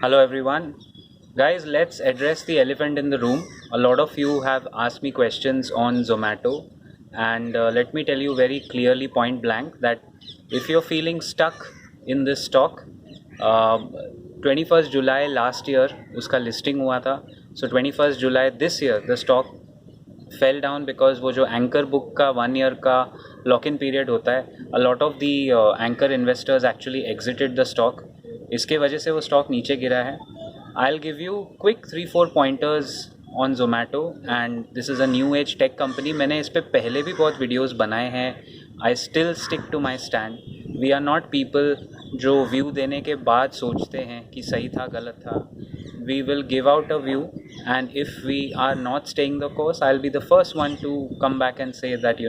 Hello everyone. Guys, let's address the elephant in the room. A lot of you have asked me questions on Zomato, and let me tell you very clearly, point blank, that if you're feeling stuck in this stock, uh, 21st July last year उसका listing हुआ था. So 21st July this year the stock fell down because वो जो anchor book का 1 year का lock-in period होता है, a lot of the anchor investors actually exited the stock. इसके वजह से वो stock नीचे गिरा है. I'll give you quick 3-4 pointers on Zomato, and this is a new age tech company. मैंने इस पे पहले भी बहुत videos बनाए हैं. I still stick to my stand. We are not people जो view देने के बाद सोचते हैं कि सही था गलत था. We will give out a view, and if we are not staying the course, I'll be the first one to come back and say that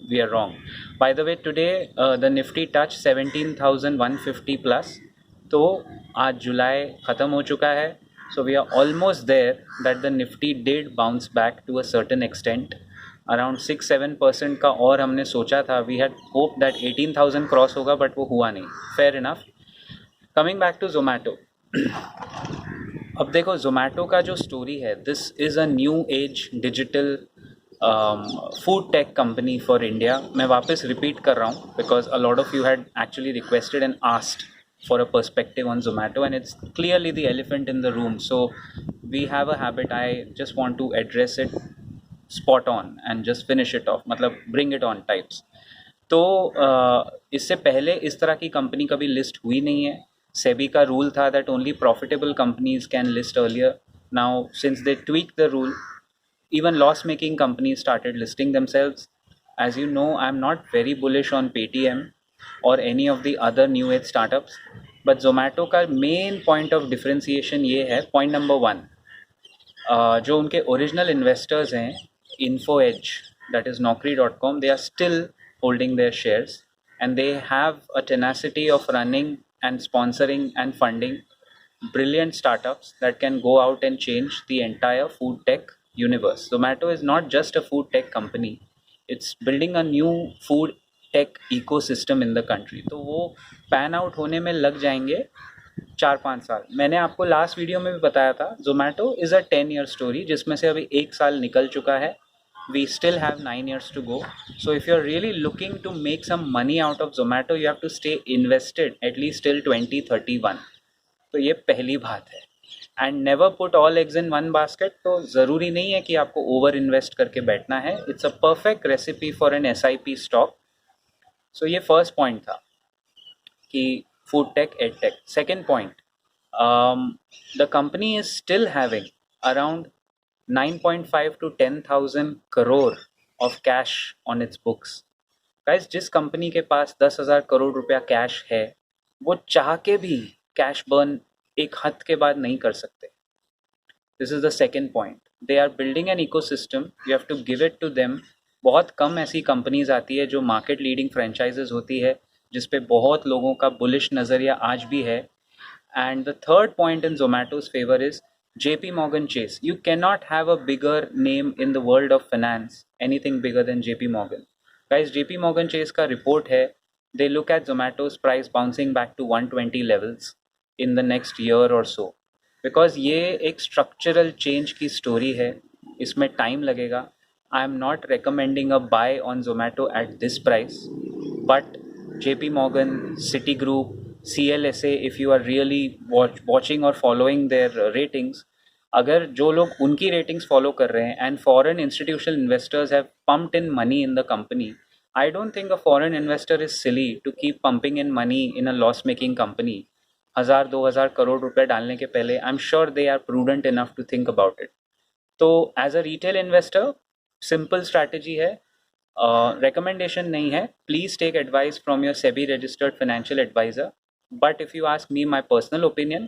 we are wrong. By the way, today the Nifty touched 17,150 plus. तो आज जुलाई ख़त्म हो चुका है. So we are almost there that the Nifty did bounce back to a certain extent. Around 6-7% का और हमने सोचा था. We had hoped that 18,000 cross होगा, but वो हुआ नहीं. Fair enough. Coming back to Zomato. अब देखो Zomato का जो स्टोरी है, this is a new age digital food tech company for India. मैं वापस रिपीट कर रहा हूँ because a lot of you had actually requested and asked for a perspective on Zomato, and it's clearly the elephant in the room. So we have a habit, I just want to address it spot on and just finish it off, मतलब bring it on types. तो इससे पहले इस तरह की company कभी list हुई नहीं है. सेबी का रूल था that only profitable companies can list earlier. Now since they tweak the rule, even loss making companies started listing themselves. As you know, I'm not very bullish on Paytm or any of the other new age startups, but Zomato का main point of differentiation ये है. Point number 1, जो उनके original investors हैं, InfoEdge, that is Naukri.com, they are still holding their shares, and they have a tenacity of running and sponsoring and funding brilliant startups that can go out and change the entire food tech universe. Zomato is not just a food tech company, it's building a new food tech ecosystem in the country. तो वो pan out होने में लग जाएंगे 4-5 साल. मैंने आपको last video में भी बताया था, Zomato is a 10 year story, जिसमें से अभी 1 साल निकल चुका है. We still have 9 years to go. So if you're really looking to make some money out of Zomato, you have to stay invested at least till 2031. तो ये पहली बात है. And never put all eggs in one basket. तो ज़रूरी नहीं है कि आपको ओवर इन्वेस्ट करके बैठना है. It's a perfect recipe for an SIP stock. So ये फर्स्ट पॉइंट था कि food tech ed tech. Second point, the company is still having around 9.5 to 10,000 crore of cash on its books. Guys, जिस company के पास 10,000 करोड़ रुपया cash है, वो चाह के भी कैश बर्न एक हद के बाद नहीं कर सकते. This is the second point. They are building an ecosystem, you have to give it to them. बहुत कम ऐसी कंपनीज आती है जो मार्केट लीडिंग फ्रेंचाइजेज होती है, जिस पे बहुत लोगों का बुलिश नज़रिया आज भी है. And the third point in Zomato's favour is JP Morgan Chase. You cannot have a bigger name in the world of finance, anything bigger than JP Morgan. Guys, JP Morgan Chase का report है, they look at Zomato's price bouncing back to 120 levels in the next year or so. Because ये एक structural change की story है, इसमें time लगेगा. I am not recommending a buy on Zomato at this price, but JP Morgan, Citigroup, CLSA, if you are really watching or following their ratings, अगर जो लोग उनकी ratings follow कर रहे हैं and foreign institutional investors have pumped in money in the company, I don't think a foreign investor is silly to keep pumping in money in a loss making company. 1,000-2,000 crore रुपए डालने के पहले I'm sure they are prudent enough to think about it. तो as a retail investor, simple strategy है. Recommendation नहीं है. Please take advice from your SEBI registered financial advisor. But if you ask me my personal opinion,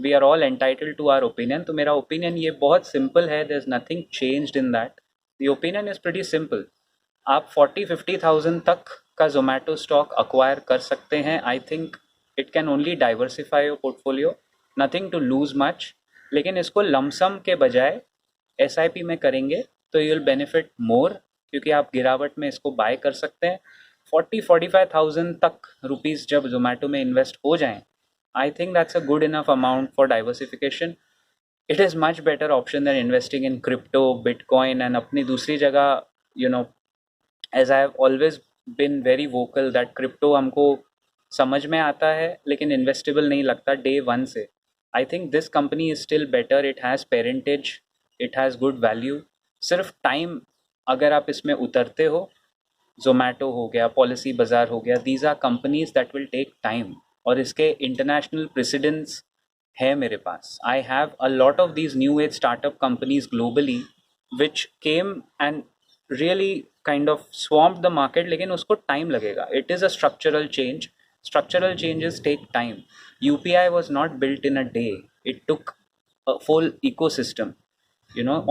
we are all entitled to our opinion. तो मेरा opinion ये बहुत simple है. There's nothing changed in that. The opinion is pretty simple. आप 40-50,000 तक का Zomato stock acquire कर सकते हैं. I think it can only diversify your portfolio. Nothing to lose much. लेकिन इसको लमसम के बजाय SIP में करेंगे तो you will benefit more, क्योंकि आप गिरावट में इसको बाय कर सकते हैं. 40-45,000 तक रुपीस जब जोमेटो में इन्वेस्ट हो जाएं, I think that's a good enough amount for diversification. It is much better option than investing in crypto, Bitcoin, and अपनी दूसरी जगह, you know, as I have always been very vocal that crypto हमको समझ में आता है लेकिन investable नहीं लगता डे वन से. I think this company is still better. It has parentage, it has good value. सिर्फ टाइम अगर आप इसमें उतरते हो, जोमेटो हो गया, पॉलिसी बाजार हो गया, these are companies that will take time. और इसके इंटरनेशनल प्रेसिडेंट्स है मेरे पास. I have a lot of these new age startup companies globally which came and really kind of swamp the market. लेकिन उसको टाइम लगेगा. It is a structural change. Structural changes take time. UPI was not built in a day. It took a full ecosystem.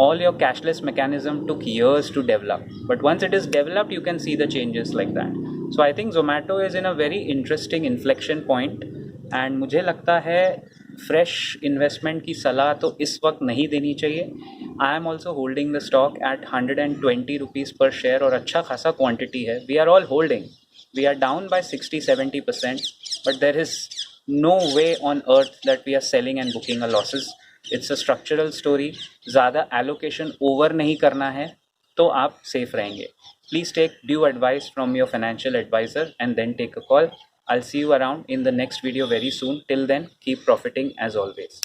All your cashless mechanism took years to develop. But once it is developed, you can see the changes like that. So I think Zomato is in a very interesting inflection point. And मुझे लगता है fresh investment की सलाह तो इस वक्त नहीं देनी चाहिए. I am also holding the stock at 120 rupees per share और अच्छा खासा quantity है. We are all holding. We are down by 60-70%, but there is no way on earth that we are selling and booking a losses. It's a structural story. ज़्यादा allocation over नहीं करना है तो आप safe रहेंगे. Please take due advice from your financial advisor and then take a call. I'll see you around in the next video very soon. Till then, keep profiting as always.